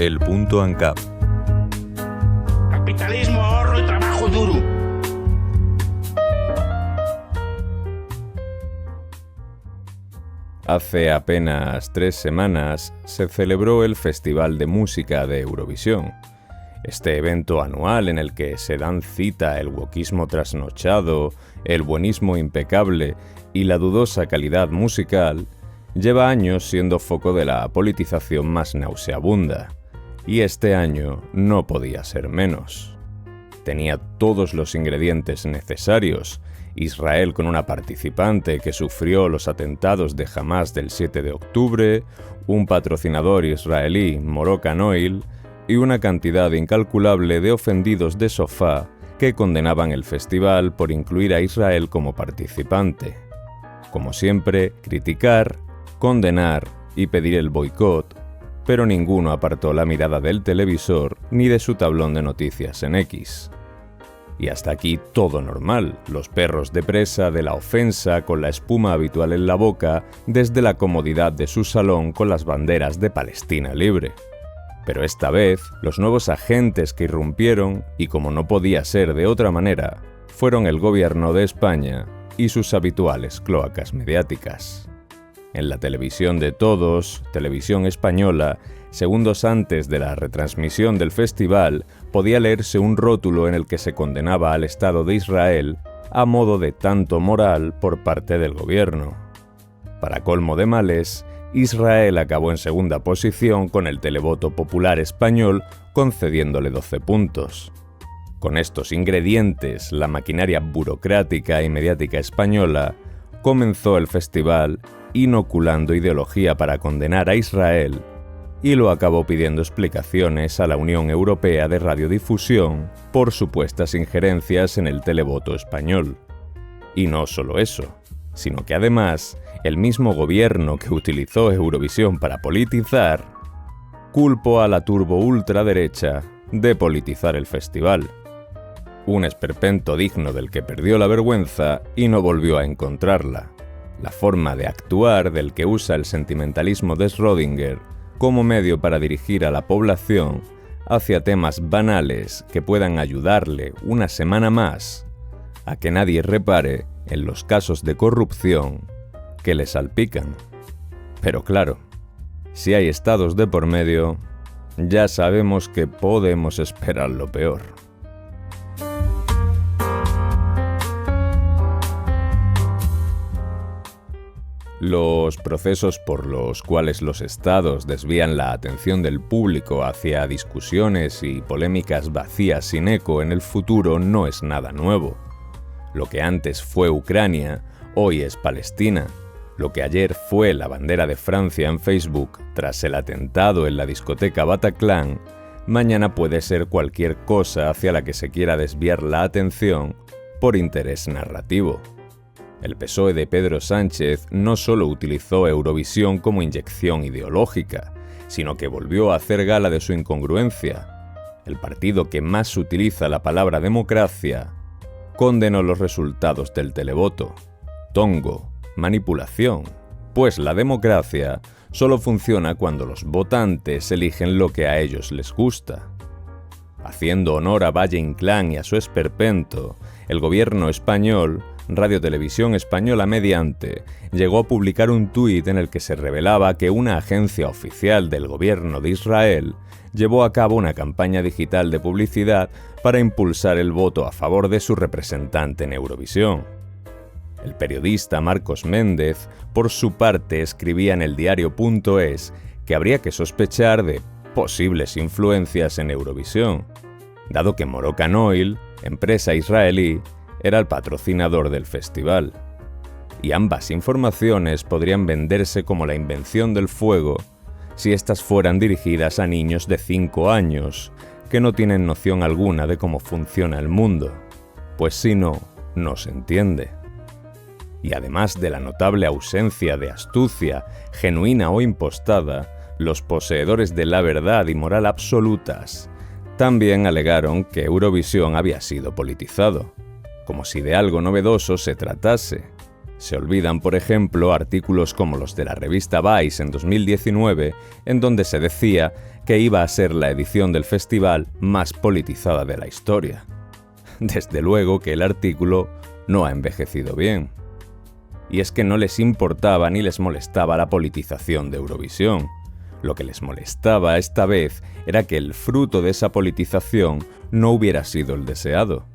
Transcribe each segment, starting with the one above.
El punto ANCAP. Capitalismo, ahorro y trabajo duro. Hace apenas 3 semanas se celebró el Festival de Música de Eurovisión. Este evento anual en el que se dan cita el wokismo trasnochado, el buenismo impecable y la dudosa calidad musical, lleva años siendo foco de la politización más nauseabunda. Y este año no podía ser menos. Tenía todos los ingredientes necesarios. Israel con una participante que sufrió los atentados de Hamás del 7 de octubre, un patrocinador israelí, Moroccan Oil, y una cantidad incalculable de ofendidos de sofá que condenaban el festival por incluir a Israel como participante. Como siempre, criticar, condenar y pedir el boicot, pero ninguno apartó la mirada del televisor ni de su tablón de noticias en X. Y hasta aquí todo normal, los perros de presa de la ofensa con la espuma habitual en la boca desde la comodidad de su salón con las banderas de Palestina libre. Pero esta vez, los nuevos agentes que irrumpieron, y como no podía ser de otra manera, fueron el gobierno de España y sus habituales cloacas mediáticas. En la televisión de todos, Televisión Española, segundos antes de la retransmisión del festival, podía leerse un rótulo en el que se condenaba al Estado de Israel a modo de tanto moral por parte del gobierno. Para colmo de males, Israel acabó en segunda posición con el televoto popular español concediéndole 12 puntos. Con estos ingredientes, la maquinaria burocrática y mediática española comenzó el festival inoculando ideología para condenar a Israel y lo acabó pidiendo explicaciones a la Unión Europea de Radiodifusión por supuestas injerencias en el televoto español. Y no solo eso, sino que además el mismo gobierno que utilizó Eurovisión para politizar culpó a la turbo ultraderecha de politizar el festival. Un esperpento digno del que perdió la vergüenza y no volvió a encontrarla. La forma de actuar del que usa el sentimentalismo de Schrödinger como medio para dirigir a la población hacia temas banales que puedan ayudarle una semana más a que nadie repare en los casos de corrupción que le salpican. Pero claro, si hay estados de por medio, ya sabemos que podemos esperar lo peor. Los procesos por los cuales los estados desvían la atención del público hacia discusiones y polémicas vacías sin eco en el futuro no es nada nuevo. Lo que antes fue Ucrania, hoy es Palestina. Lo que ayer fue la bandera de Francia en Facebook tras el atentado en la discoteca Bataclan, mañana puede ser cualquier cosa hacia la que se quiera desviar la atención por interés narrativo. El PSOE de Pedro Sánchez no solo utilizó Eurovisión como inyección ideológica, sino que volvió a hacer gala de su incongruencia. El partido que más utiliza la palabra democracia condenó los resultados del televoto. Tongo, manipulación, pues la democracia solo funciona cuando los votantes eligen lo que a ellos les gusta. Haciendo honor a Valle Inclán y a su esperpento, el gobierno español, Radio Televisión Española mediante, llegó a publicar un tuit en el que se revelaba que una agencia oficial del gobierno de Israel llevó a cabo una campaña digital de publicidad para impulsar el voto a favor de su representante en Eurovisión. El periodista Marcos Méndez, por su parte, escribía en el diario.es que habría que sospechar de posibles influencias en Eurovisión, dado que Moroccan Oil, empresa israelí, era el patrocinador del festival. Y ambas informaciones podrían venderse como la invención del fuego si estas fueran dirigidas a niños de 5 años que no tienen noción alguna de cómo funciona el mundo, pues si no, no se entiende. Y además de la notable ausencia de astucia, genuina o impostada, los poseedores de la verdad y moral absolutas también alegaron que Eurovisión había sido politizado, como si de algo novedoso se tratase, Se olvidan, por ejemplo, artículos como los de la revista Vice en 2019, en donde se decía que iba a ser la edición del festival más politizada de la historia. Desde luego que el artículo no ha envejecido bien. Y es que no les importaba ni les molestaba la politización de Eurovisión. Lo que les molestaba esta vez era que el fruto de esa politización no hubiera sido el deseado.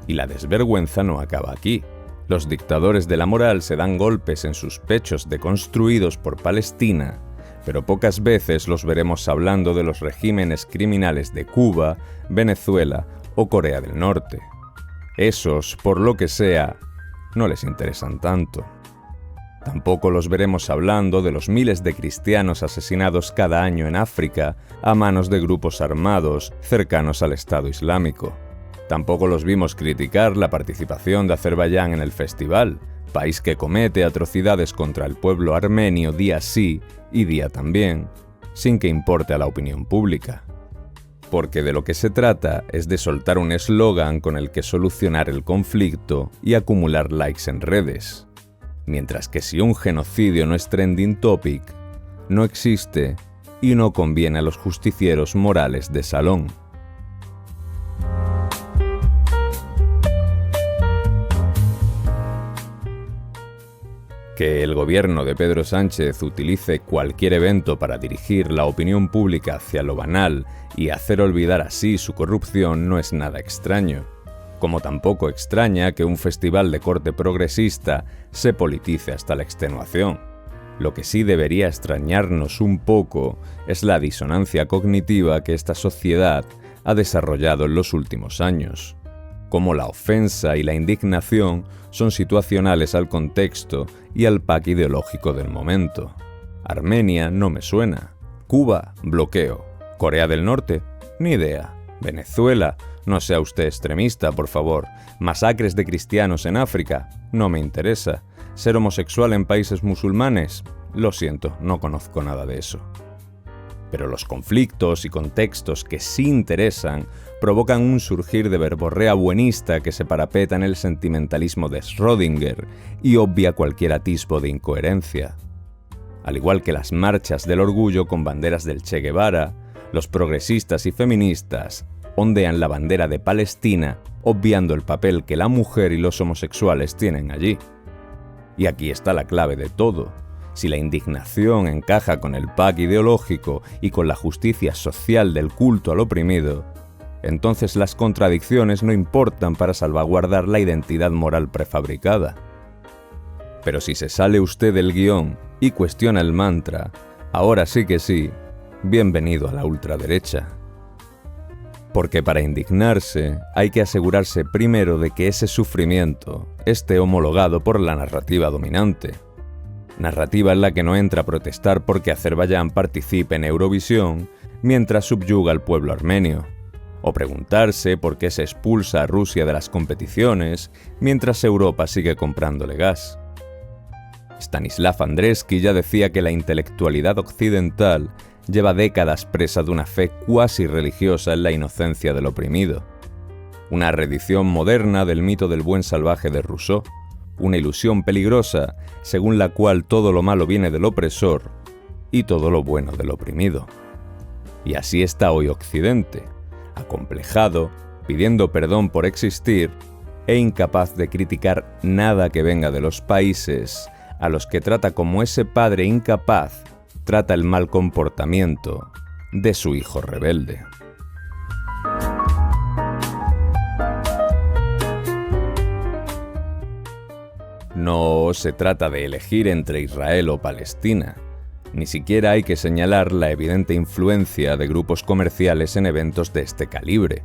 Y la desvergüenza no acaba aquí. Los dictadores de la moral se dan golpes en sus pechos deconstruidos por Palestina, pero pocas veces los veremos hablando de los regímenes criminales de Cuba, Venezuela o Corea del Norte. Esos, por lo que sea, no les interesan tanto. Tampoco los veremos hablando de los miles de cristianos asesinados cada año en África a manos de grupos armados cercanos al Estado Islámico. Tampoco los vimos criticar la participación de Azerbaiyán en el festival, país que comete atrocidades contra el pueblo armenio día sí y día también, sin que importe a la opinión pública. Porque de lo que se trata es de soltar un eslogan con el que solucionar el conflicto y acumular likes en redes. Mientras que si un genocidio no es trending topic, no existe y no conviene a los justicieros morales de salón. Que el gobierno de Pedro Sánchez utilice cualquier evento para dirigir la opinión pública hacia lo banal y hacer olvidar así su corrupción no es nada extraño. Como tampoco extraña que un festival de corte progresista se politice hasta la extenuación. Lo que sí debería extrañarnos un poco es la disonancia cognitiva que esta sociedad ha desarrollado en los últimos años. Cómo la ofensa y la indignación son situacionales al contexto y al pack ideológico del momento. Armenia no me suena. Cuba, bloqueo. Corea del Norte, ni idea. Venezuela, no sea usted extremista, por favor. Masacres de cristianos en África, no me interesa. Ser homosexual en países musulmanes, lo siento, no conozco nada de eso. Pero los conflictos y contextos que sí interesan provocan un surgir de verborrea buenista que se parapeta en el sentimentalismo de Schrödinger y obvia cualquier atisbo de incoherencia. Al igual que las marchas del orgullo con banderas del Che Guevara, los progresistas y feministas ondean la bandera de Palestina, obviando el papel que la mujer y los homosexuales tienen allí. Y aquí está la clave de todo. Si la indignación encaja con el pack ideológico y con la justicia social del culto al oprimido, entonces las contradicciones no importan para salvaguardar la identidad moral prefabricada. Pero si se sale usted del guión y cuestiona el mantra, ahora sí que sí, bienvenido a la ultraderecha. Porque para indignarse hay que asegurarse primero de que ese sufrimiento esté homologado por la narrativa dominante. Narrativa en la que no entra a protestar porque Azerbaiyán participe en Eurovisión mientras subyuga al pueblo armenio, o preguntarse por qué se expulsa a Rusia de las competiciones mientras Europa sigue comprándole gas. Stanislav Andreevsky ya decía que la intelectualidad occidental lleva décadas presa de una fe cuasi religiosa en la inocencia del oprimido. Una reedición moderna del mito del buen salvaje de Rousseau, una ilusión peligrosa según la cual todo lo malo viene del opresor y todo lo bueno del oprimido. Y así está hoy Occidente, acomplejado, pidiendo perdón por existir e incapaz de criticar nada que venga de los países a los que trata como ese padre incapaz trata el mal comportamiento de su hijo rebelde. No se trata de elegir entre Israel o Palestina. Ni siquiera hay que señalar la evidente influencia de grupos comerciales en eventos de este calibre.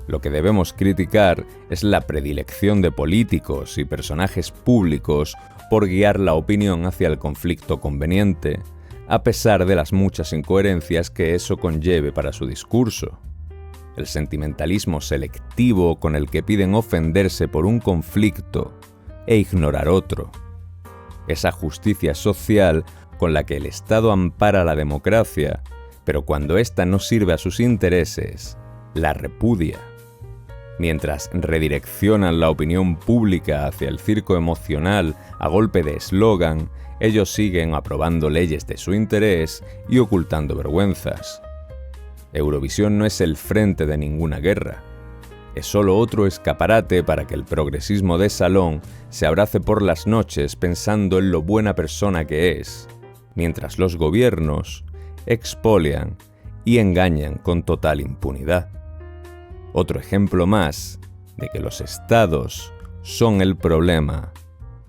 Lo que debemos criticar es la predilección de políticos y personajes públicos por guiar la opinión hacia el conflicto conveniente, a pesar de las muchas incoherencias que eso conlleve para su discurso. El sentimentalismo selectivo con el que piden ofenderse por un conflicto e ignorar otro. Esa justicia social con la que el Estado ampara la democracia, pero cuando ésta no sirve a sus intereses, la repudia. Mientras redireccionan la opinión pública hacia el circo emocional a golpe de eslogan, ellos siguen aprobando leyes de su interés y ocultando vergüenzas. Eurovisión no es el frente de ninguna guerra. Es solo otro escaparate para que el progresismo de salón se abrace por las noches pensando en lo buena persona que es, mientras los gobiernos expolian y engañan con total impunidad. Otro ejemplo más de que los estados son el problema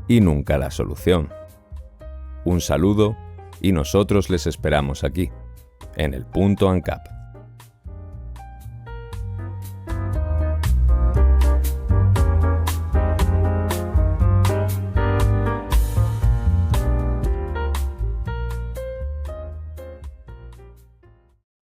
y nunca la solución. Un saludo y nosotros les esperamos aquí, en el Punto ANCAP.